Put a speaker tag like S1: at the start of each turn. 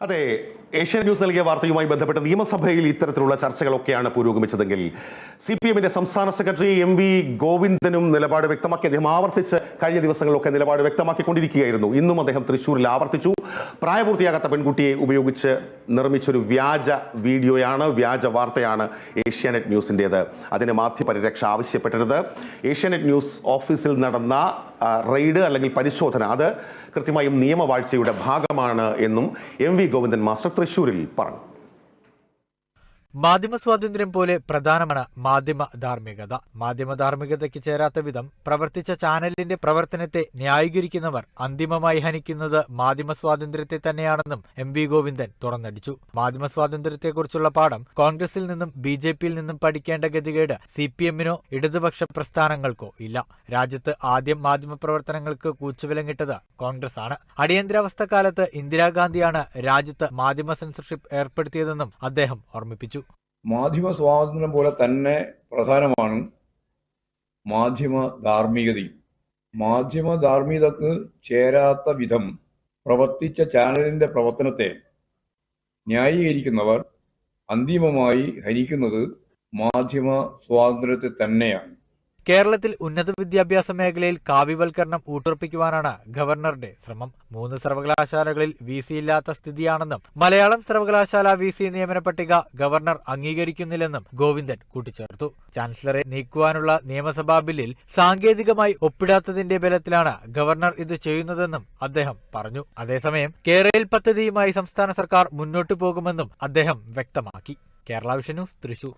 S1: അതെ, Asian news നൽകിയ വാർത്തയുമായി ബന്ധപ്പെട്ട് നിയമസഭയിൽ ഇത്തരത്തിലുള്ള ചർച്ചകളൊക്കെയാണ് പുരോഗമിച്ചതെങ്കിൽ CPM-ന്റെ സംസ്ഥാന സെക്രട്ടറി MV ഗോവിന്ദനും നിലപാട് വ്യക്തമാക്കി. അദ്ദേഹം ആവർത്തിച്ച് കഴിഞ്ഞ ദിവസങ്ങളിലൊക്കെ നിലപാട് വ്യക്തമാക്കിക്കൊണ്ടിരിക്കുകയായിരുന്നു. ഇന്നും അദ്ദേഹം തൃശ്ശൂരിൽ ആവർത്തിച്ചു. പ്രായപൂർത്തിയാകാത്ത പെൺകുട്ടിയെ ഉപയോഗിച്ച് നിർമ്മിച്ചൊരു വ്യാജ വീഡിയോയാണ്, വ്യാജ വാർത്തയാണ് ഏഷ്യാനെറ്റ് ന്യൂസിൻ്റേത്. അതിന് മാധ്യമപരിരക്ഷ ആവശ്യപ്പെട്ടിരുന്നത് ഏഷ്യാനെറ്റ് ന്യൂസ് ഓഫീസിൽ നടന്ന റെയ്ഡ് അല്ലെങ്കിൽ പരിശോധന അത് കൃത്യമായും നിയമവാഴ്ചയുടെ ഭാഗമാണ് എന്നും MV ഗോവിന്ദൻ മാസ്റ്റർ തൃശ്ശൂരിൽ പറഞ്ഞു.
S2: മാധ്യമ സ്വാതന്ത്ര്യം പോലെ പ്രധാനമാണ് മാധ്യമ ധാർമ്മികത. മാധ്യമ ധാർമ്മികതയ്ക്ക് ചേരാത്ത വിധം പ്രവർത്തിച്ച ചാനലിന്റെ പ്രവർത്തനത്തെ ന്യായീകരിക്കുന്നവർ അന്തിമമായി ഹനിക്കുന്നത് മാധ്യമ സ്വാതന്ത്ര്യത്തെ തന്നെയാണെന്നും MV ഗോവിന്ദൻ തുറന്നടിച്ചു. മാധ്യമ സ്വാതന്ത്ര്യത്തെക്കുറിച്ചുള്ള പാഠം കോൺഗ്രസിൽ നിന്നും BJP-യിൽ നിന്നും പഠിക്കേണ്ട ഗതികേട് CPM-നോ ഇടതുപക്ഷ പ്രസ്ഥാനങ്ങൾക്കോ ഇല്ല. രാജ്യത്ത് ആദ്യം മാധ്യമ പ്രവർത്തനങ്ങൾക്ക് കൂച്ചുവിലങ്ങിട്ടത് കോൺഗ്രസ് ആണ്. അടിയന്തരാവസ്ഥ കാലത്ത് ഇന്ദിരാഗാന്ധിയാണ് രാജ്യത്ത് മാധ്യമ സെൻസർഷിപ്പ് ഏർപ്പെടുത്തിയതെന്നും അദ്ദേഹം ഓർമ്മിപ്പിച്ചു.
S3: മാധ്യമ സ്വാതന്ത്ര്യം പോലെ തന്നെ പ്രധാനമാണ് മാധ്യമ ധാർമ്മികതയും. മാധ്യമ ധാർമ്മികതക്ക് ചേരാത്ത വിധം പ്രവർത്തിച്ച ചാനലിൻ്റെ പ്രവർത്തനത്തെ ന്യായീകരിക്കുന്നവർ അന്തിമമായി ഹനിക്കുന്നത് മാധ്യമ സ്വാതന്ത്ര്യത്തെ തന്നെയാണ്.
S2: കേരളത്തിൽ ഉന്നത വിദ്യാഭ്യാസ മേഖലയിൽ കാവ്യവൽക്കരണം ഊട്ടുറപ്പിക്കുവാനാണ് ഗവർണറുടെ ശ്രമം. 3 സർവകലാശാലകളിൽ VC ഇല്ലാത്ത സ്ഥിതിയാണെന്നും മലയാളം സർവകലാശാല VC നിയമന പട്ടിക ഗവർണർ അംഗീകരിക്കുന്നില്ലെന്നും ഗോവിന്ദൻ കൂട്ടിച്ചേർത്തു. ചാൻസലറെ നീക്കുവാനുള്ള നിയമസഭാ ബില്ലിൽ സാങ്കേതികമായി ഒപ്പിടാത്തതിന്റെ ബലത്തിലാണ് ഗവർണർ ഇത് ചെയ്യുന്നതെന്നും അദ്ദേഹം പറഞ്ഞു. അതേസമയം കേരയിൽ പദ്ധതിയുമായി സംസ്ഥാന സർക്കാർ മുന്നോട്ടു പോകുമെന്നും അദ്ദേഹം വ്യക്തമാക്കി. Kerala vision news, Thrissur.